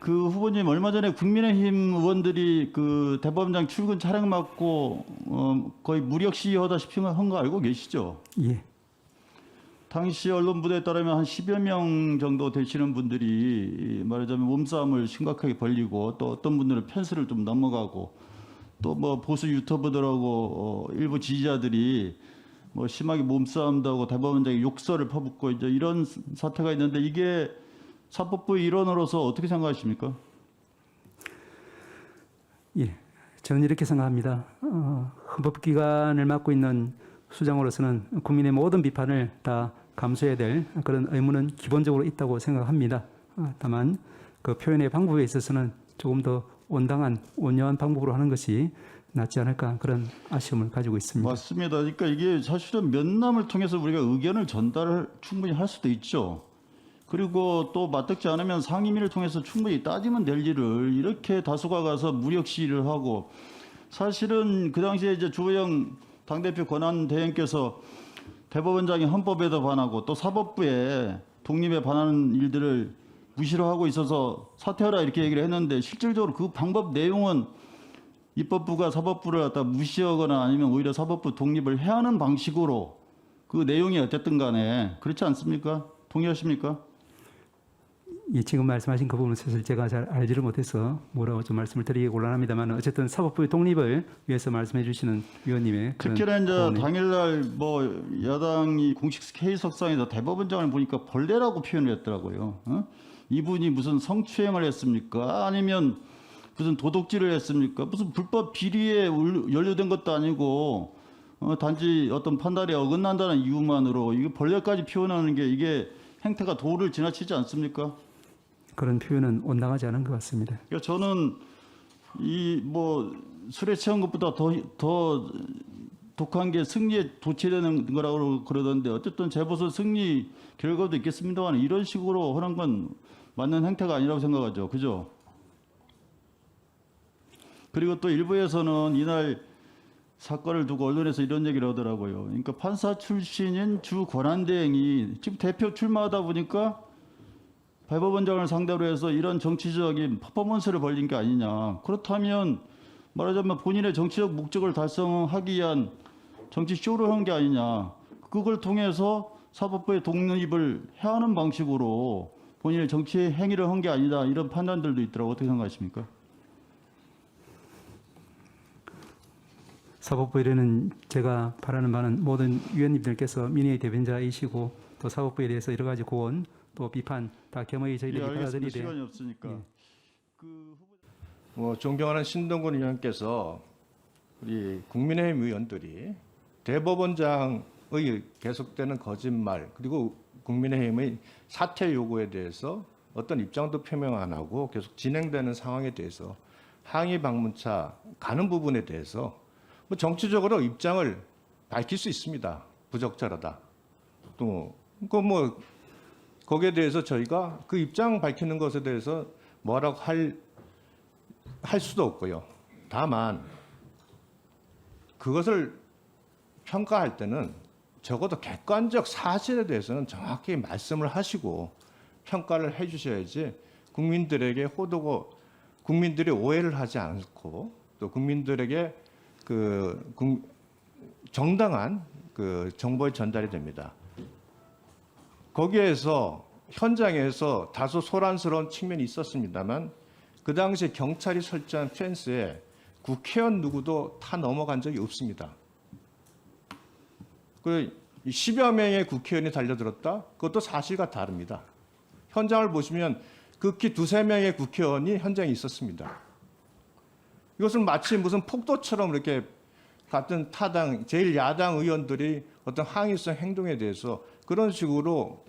그 후보님 얼마 전에 국민의힘 의원들이 그 대법원장 출근 차량 막고 거의 무력 시위하다시피 한 거 알고 계시죠? 예. 당시 언론 보도에 따르면 한 10여 명 정도 되시는 분들이 말하자면 몸싸움을 심각하게 벌리고 또 어떤 분들은 펜스를 좀 넘어가고 또 뭐 보수 유튜버들하고 일부 지지자들이 뭐 심하게 몸싸움도 하고 대법원장에 욕설을 퍼붓고 이제 이런 사태가 있는데 이게 사법부의 일원으로서 어떻게 생각하십니까? 예. 저는 이렇게 생각합니다. 헌법기관을 맡고 있는 수장으로서는 국민의 모든 비판을 다 감수해야 될 그런 의무는 기본적으로 있다고 생각합니다. 다만 그 표현의 방법에 있어서는 조금 더 온당한 온유한 방법으로 하는 것이 낫지 않을까 그런 아쉬움을 가지고 있습니다. 맞습니다. 그러니까 이게 사실은 면담을 통해서 우리가 의견을 전달을 충분히 할 수도 있죠. 그리고 또 맞듣지 않으면 상임위를 통해서 충분히 따지면 될 일을 이렇게 다수가 가서 무력 시위를 하고 사실은 그 당시에 이제 주호영 당대표 권한대행께서 대법원장이 헌법에도 반하고 또 사법부의 독립에 반하는 일들을 무시를 하고 있어서 사퇴하라 이렇게 얘기를 했는데 실질적으로 그 방법 내용은 입법부가 사법부를 갖다 무시하거나 아니면 오히려 사법부 독립을 해하는 방식으로 그 내용이 어쨌든 간에 그렇지 않습니까? 동의하십니까? 예, 지금 말씀하신 그 부분은 사실 제가 잘 알지를 못해서 뭐라고 좀 말씀을 드리기 곤란합니다만 어쨌든 사법부의 독립을 위해서 말씀해 주시는 위원님의 그런 특히나 이제 고언이- 당일날 뭐 야당이 공식 회의석상에서 대법원장을 보니까 벌레라고 표현을 했더라고요. 이분이 무슨 성추행을 했습니까? 아니면 무슨 도둑질을 했습니까? 무슨 불법 비리에 연루된 것도 아니고 단지 어떤 판단에 어긋난다는 이유만으로 이게 벌레까지 표현하는 게 이게 행태가 도를 지나치지 않습니까? 그런 표현은 온당하지 않은 것 같습니다. 그러니까 저는 이 뭐 술에 취한 것보다 더 독한 게 승리에 도취되는 거라고 그러던데 어쨌든 재보선 승리 결과도 있겠습니다만 이런 식으로 하는 건 맞는 행태가 아니라고 생각하죠. 그죠? 그리고 또 일부에서는 이날 사건을 두고 언론에서 이런 얘기를 하더라고요. 그러니까 판사 출신인 주 권한대행이 지금 대표 출마하다 보니까 대법원장을 상대로 해서 이런 정치적인 퍼포먼스를 벌린 게 아니냐. 그렇다면 말하자면 본인의 정치적 목적을 달성하기 위한 정치 쇼를 한 게 아니냐. 그걸 통해서 사법부의 독립을 해하는 방식으로 본인의 정치 행위를 한 게 아니다. 이런 판단들도 있더라고요. 어떻게 생각하십니까? 사법부에는 제가 바라는 바는 모든 위원님들께서 민의의 대변자이시고 또 사법부에 대해서 여러 가지 고언 또 비판 다 겸허히 저희들이 알겠습니다. 받아들이되 시간이 없으니까. 예. 그 후보... 존경하는 신동근 의원께서 우리 국민의힘 의원들이 대법원장의 계속되는 거짓말 그리고 국민의힘의 사퇴 요구에 대해서 어떤 입장도 표명 안 하고 계속 진행되는 상황에 대해서 항의 방문차 가는 부분에 대해서 뭐 정치적으로 입장을 밝힐 수 있습니다. 부적절하다. 또 거기에 대해서 저희가 그 입장 밝히는 것에 대해서 뭐라고 할 수도 없고요. 다만 그것을 평가할 때는 적어도 객관적 사실에 대해서는 정확히 말씀을 하시고 평가를 해 주셔야지 국민들에게 호도고 국민들이 오해를 하지 않고 또 국민들에게 정당한 정보의 전달이 됩니다. 거기에서 현장에서 다소 소란스러운 측면이 있었습니다만 그 당시에 경찰이 설치한 펜스에 국회의원 누구도 타 넘어간 적이 없습니다. 그 10여 명의 국회의원이 달려들었다? 그것도 사실과 다릅니다. 현장을 보시면 극히 두세 명의 국회의원이 현장에 있었습니다. 이것은 마치 무슨 폭도처럼 이렇게 같은 타당, 제1야당 의원들이 어떤 항의성 행동에 대해서 그런 식으로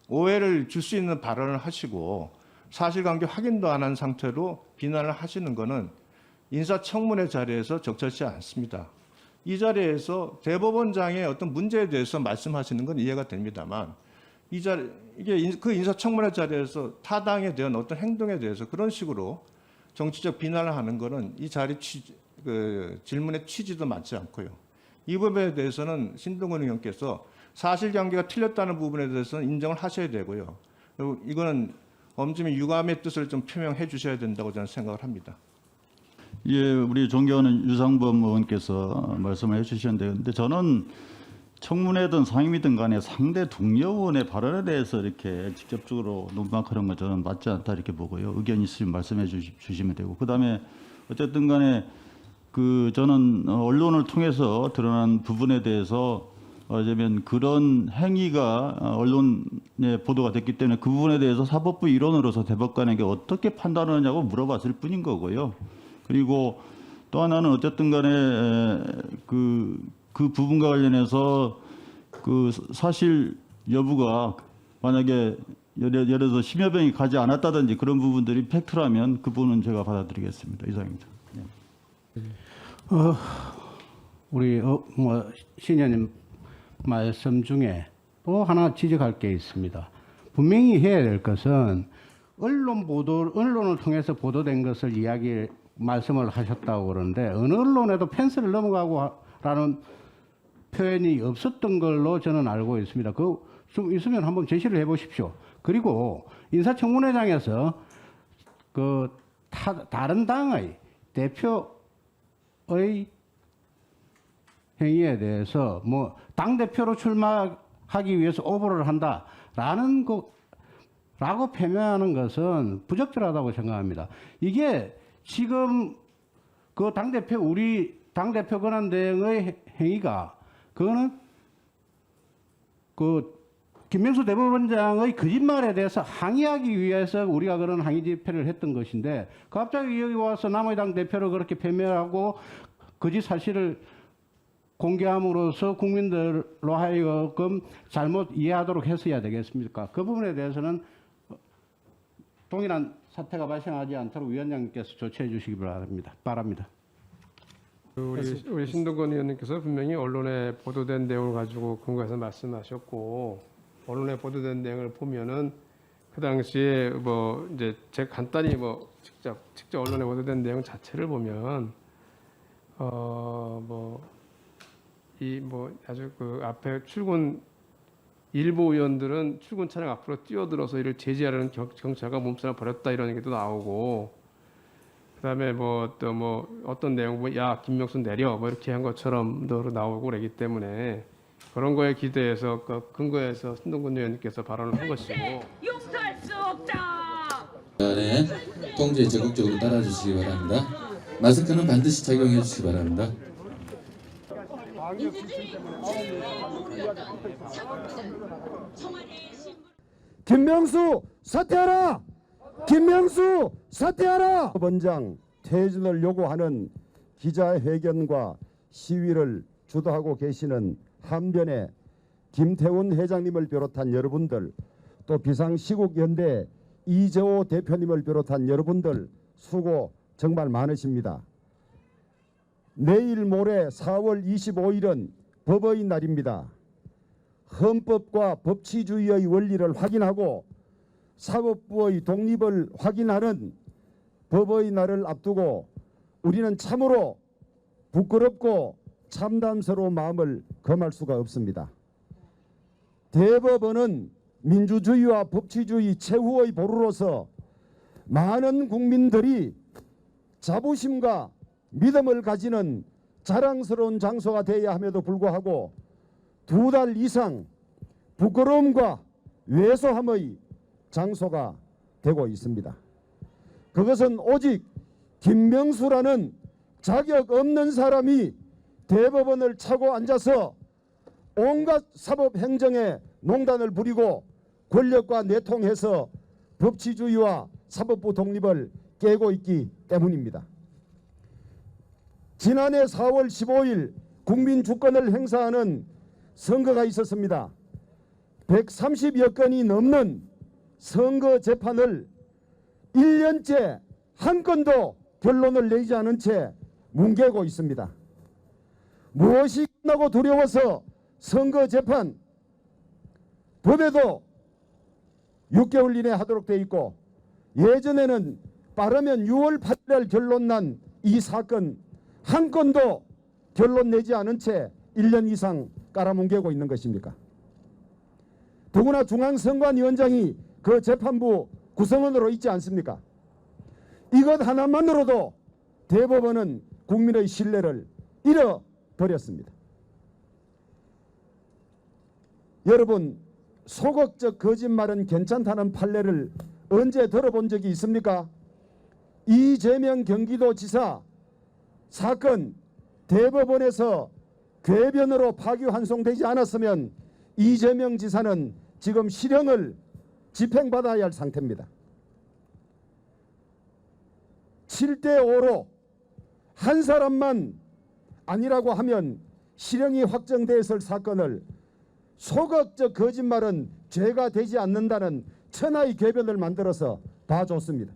오해를 줄 수 있는 발언을 하시고 사실관계 확인도 안 한 상태로 비난을 하시는 것은 인사청문회 자리에서 적절치 않습니다. 이 자리에서 대법원장의 어떤 문제에 대해서 말씀하시는 건 이해가 됩니다만 이게 그 인사청문회 자리에서 타당에 대한 어떤 행동에 대해서 그런 식으로 정치적 비난을 하는 것은 이 자리 질문의 취지도 맞지 않고요. 이 부분에 대해서는 신동근 의원께서 사실관계가 틀렸다는 부분에 대해서는 인정을 하셔야 되고요. 그리고 이거는 엄중히 유감의 뜻을 좀 표명해 주셔야 된다고 저는 생각을 합니다. 예, 우리 존경하는 유상범 의원께서 말씀을 해주셨는데, 근데 저는 청문회든 상임위든 간에 상대 동료 의원의 발언에 대해서 이렇게 직접적으로 논박하는 건 저는 맞지 않다 이렇게 보고요. 의견 있으면 말씀해 주시면 되고, 그다음에 어쨌든 간에 저는 언론을 통해서 드러난 부분에 대해서 어쩌면 그런 행위가 언론에 보도가 됐기 때문에 그 부분에 대해서 사법부 일원으로서 대법관에게 어떻게 판단하느냐고 물어봤을 뿐인 거고요. 그리고 또 하나는 어쨌든 간에 그 부분과 관련해서 사실 여부가 만약에 예를 들어서 10여 병이 가지 않았다든지 그런 부분들이 팩트라면 그 부분은 제가 받아들이겠습니다. 이상입니다. 네. 우리 신현님 말씀 중에 또 하나 지적할 게 있습니다. 분명히 해야 될 것은 언론을 통해서 보도된 것을 말씀을 하셨다고 그러는데 어느 언론에도 펜스를 넘어가고라는 표현이 없었던 걸로 저는 알고 있습니다. 좀 있으면 한번 제시를 해보십시오. 그리고 인사청문회장에서 다른 당의 대표의 행위에 대해서 당 대표로 출마하기 위해서 오보를 한다라는 라고 표명하는 것은 부적절하다고 생각합니다. 이게 지금 우리 당대표 권한대행의 행위가 그거는 김명수 대법원장의 거짓말에 대해서 항의하기 위해서 우리가 그런 항의 집회를 했던 것인데 갑자기 여기 와서 남의 당 대표를 그렇게 표명하고 거짓 사실을 공개함으로써 국민들로 하여금 잘못 이해하도록 했어야 되겠습니까? 그 부분에 대해서는 동일한 사태가 발생하지 않도록 위원장님께서 조치해 주시기 바랍니다. 우리 신동건 의원님께서 분명히 언론에 보도된 내용을 가지고 근거해서 말씀하셨고, 언론에 보도된 내용을 보면은 그 당시에 이제 제가 간단히 직접 언론에 보도된 내용 자체를 보면 아주 앞에 일부 의원들은 출근 차량 앞으로 뛰어들어서 이를 제지하려는 경찰과 몸싸움을 벌였다 이런 얘기도 나오고, 그다음에 어떤 내용 야 김명수 내려 이렇게 한 것처럼도 나오고 그러기 때문에 그런 거에 기대해서 근거에서 신동근 의원님께서 발언을 한 것이고, 용서할 수 없다. 네, 통제에 적극적으로 따라주시기 바랍니다. 마스크는 반드시 착용해 주시기 바랍니다. 김명수 사퇴하라! 김명수 사퇴하라! 법원장 퇴진을 요구하는 기자회견과 시위를 주도하고 계시는 한변에 김태훈 회장님을 비롯한 여러분들, 또 비상시국연대 이재호 대표님을 비롯한 여러분들 수고 정말 많으십니다. 내일 모레 4월 25일은 법의 날입니다. 헌법과 법치주의의 원리를 확인하고 사법부의 독립을 확인하는 법의 날을 앞두고 우리는 참으로 부끄럽고 참담스러운 마음을 금할 수가 없습니다. 대법원은 민주주의와 법치주의 최후의 보루로서 많은 국민들이 자부심과 믿음을 가지는 자랑스러운 장소가 되어야 함에도 불구하고 2달 이상 부끄러움과 왜소함의 장소가 되고 있습니다. 그것은 오직 김명수라는 자격 없는 사람이 대법원을 차고 앉아서 온갖 사법행정에 농단을 부리고 권력과 내통해서 법치주의와 사법부 독립을 깨고 있기 때문입니다. 지난해 4월 15일 국민주권을 행사하는 선거가 있었습니다. 130여 건이 넘는 선거 재판을 1년째 한 건도 결론을 내지 않은 채 뭉개고 있습니다. 무엇이 끝나고 두려워서 선거 재판 법에도 6개월 이내 하도록 돼 있고, 예전에는 빠르면 6월 8일 결론 난 이 사건 한 건도 결론 내지 않은 채 1년 이상 깔아뭉개고 있는 것입니까? 더구나 중앙선관위원장이 그 재판부 구성원으로 있지 않습니까? 이것 하나만으로도 대법원은 국민의 신뢰를 잃어버렸습니다. 여러분, 소극적 거짓말은 괜찮다는 판례를 언제 들어본 적이 있습니까? 이재명 경기도지사 사건 대법원에서 궤변으로 파기환송되지 않았으면 이재명 지사는 지금 실형을 집행받아야 할 상태입니다. 7대5로 한 사람만 아니라고 하면 실형이 확정되었을 사건을 소극적 거짓말은 죄가 되지 않는다는 천하의 궤변을 만들어서 봐줬습니다.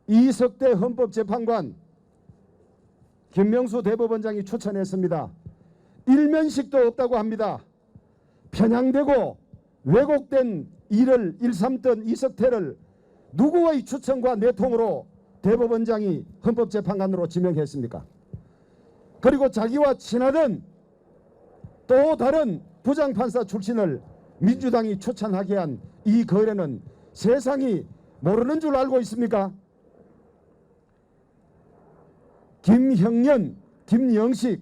이석대 헌법재판관 김명수 대법원장이 추천했습니다. 일면식도 없다고 합니다. 편향되고 왜곡된 일을 일삼던 이석태를 누구의 추천과 내통으로 대법원장이 헌법재판관으로 지명했습니까? 그리고 자기와 친하던 또 다른 부장판사 출신을 민주당이 추천하게 한 이 거래는 세상이 모르는 줄 알고 있습니까? 김형년, 김영식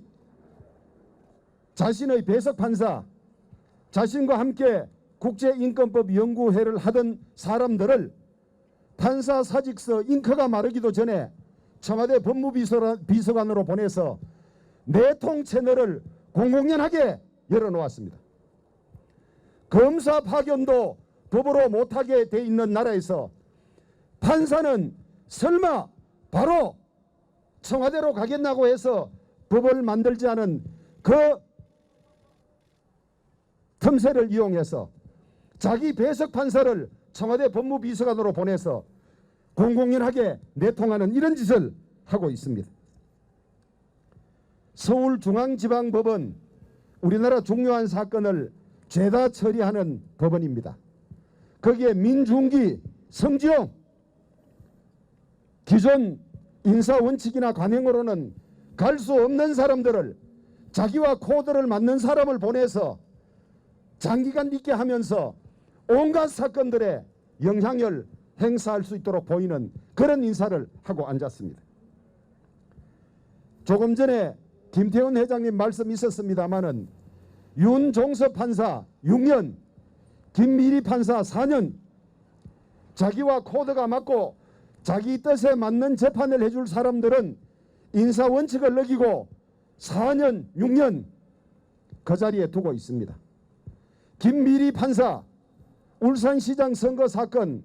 자신의 배석판사, 자신과 함께 국제인권법 연구회를 하던 사람들을 판사 사직서 잉크가 마르기도 전에 청와대 법무비서관으로 보내서 내통 채널을 공공연하게 열어놓았습니다. 검사 파견도 법으로 못하게 돼 있는 나라에서 판사는 설마 바로 청와대로 가겠나고 해서 법을 만들지 않은 그 틈새를 이용해서 자기 배석 판사를 청와대 법무비서관으로 보내서 공공연하게 내통하는 이런 짓을 하고 있습니다. 서울중앙지방법원 우리나라 중요한 사건을 죄다 처리하는 법원입니다. 거기에 민중기, 성지용 기존 인사원칙이나 관행으로는 갈 수 없는 사람들을 자기와 코드를 맞는 사람을 보내서 장기간 있게 하면서 온갖 사건들에 영향을 행사할 수 있도록 보이는 그런 인사를 하고 앉았습니다. 조금 전에 김태훈 회장님 말씀 있었습니다마는 윤종섭 판사 6년, 김미리 판사 4년, 자기와 코드가 맞고 자기 뜻에 맞는 재판을 해줄 사람들은 인사원칙을 어기고 4년, 6년 그 자리에 두고 있습니다. 김미리 판사 울산시장 선거 사건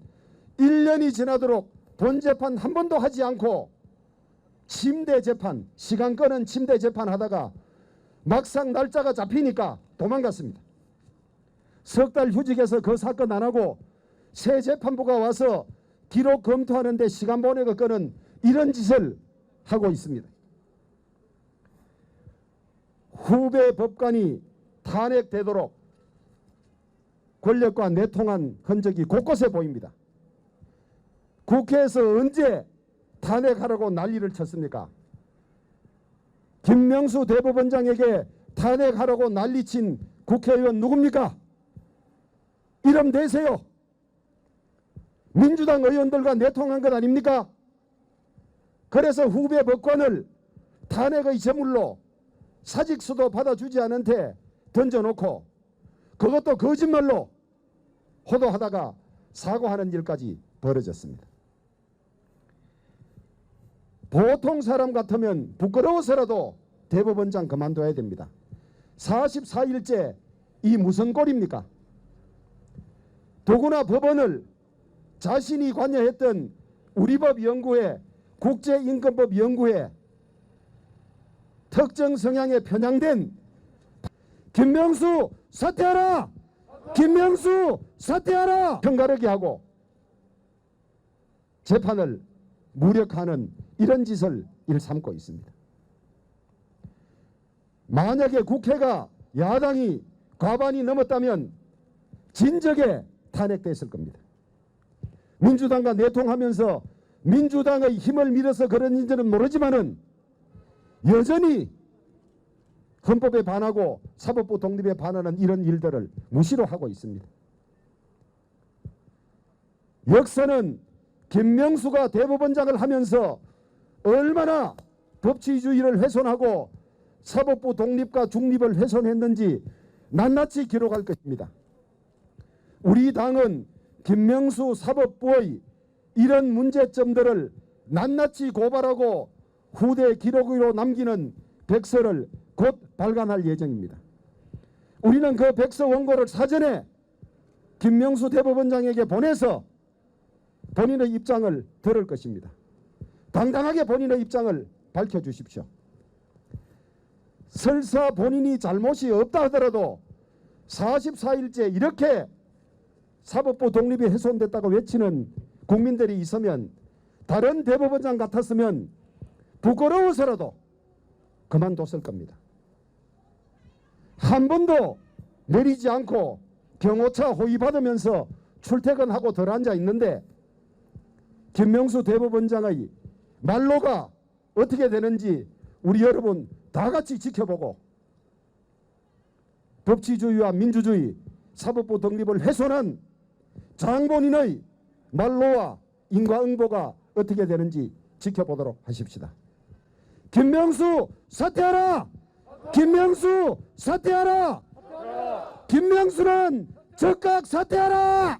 1년이 지나도록 본재판 한 번도 하지 않고 침대 재판, 시간 끄는 침대 재판 하다가 막상 날짜가 잡히니까 도망갔습니다. 석 달 휴직해서 그 사건 안 하고 새 재판부가 와서 기록 검토하는데 시간 보내고 끄는 이런 짓을 하고 있습니다. 후배 법관이 탄핵되도록 권력과 내통한 흔적이 곳곳에 보입니다. 국회에서 언제 탄핵하라고 난리를 쳤습니까? 김명수 대법원장에게 탄핵하라고 난리친 국회의원 누굽니까? 이름 대세요. 민주당 의원들과 내통한 것 아닙니까? 그래서 후배 법관을 탄핵의 제물로 사직서도 받아주지 않은 채 던져놓고 그것도 거짓말로 호도하다가 사과하는 일까지 벌어졌습니다. 보통 사람 같으면 부끄러워서라도 대법원장 그만둬야 됩니다. 44일째 이 무슨 꼴입니까? 더구나 법원을 자신이 관여했던 우리법연구회, 국제인권법연구회 특정 성향에 편향된 김명수 사퇴하라! 김명수 사퇴하라! 편가르기 하고 재판을 무력화하는 이런 짓을 일삼고 있습니다. 만약에 국회가 야당이 과반이 넘었다면 진작에 탄핵됐을 겁니다. 민주당과 내통하면서 민주당의 힘을 밀어서 그런지는 모르지만은 여전히 헌법에 반하고 사법부 독립에 반하는 이런 일들을 무시로 하고 있습니다. 역사는 김명수가 대법원장을 하면서 얼마나 법치주의를 훼손하고 사법부 독립과 중립을 훼손했는지 낱낱이 기록할 것입니다. 우리 당은 김명수 사법부의 이런 문제점들을 낱낱이 고발하고 후대 기록으로 남기는 백서를 곧 발간할 예정입니다. 우리는 그 백서 원고를 사전에 김명수 대법원장에게 보내서 본인의 입장을 들을 것입니다. 당당하게 본인의 입장을 밝혀주십시오. 설사 본인이 잘못이 없다 하더라도 44일째 이렇게 사법부 독립이 훼손됐다고 외치는 국민들이 있으면 다른 대법원장 같았으면 부끄러워서라도 그만뒀을 겁니다. 한 번도 내리지 않고 경호차 호위받으면서 출퇴근하고 덜 앉아 있는데 김명수 대법원장의 말로가 어떻게 되는지 우리 여러분 다 같이 지켜보고 법치주의와 민주주의, 사법부 독립을 훼손한 장본인의 말로와 인과응보가 어떻게 되는지 지켜보도록 하십시다. 김명수 사퇴하라! 김명수 사퇴하라! 김명수는 즉각 사퇴하라!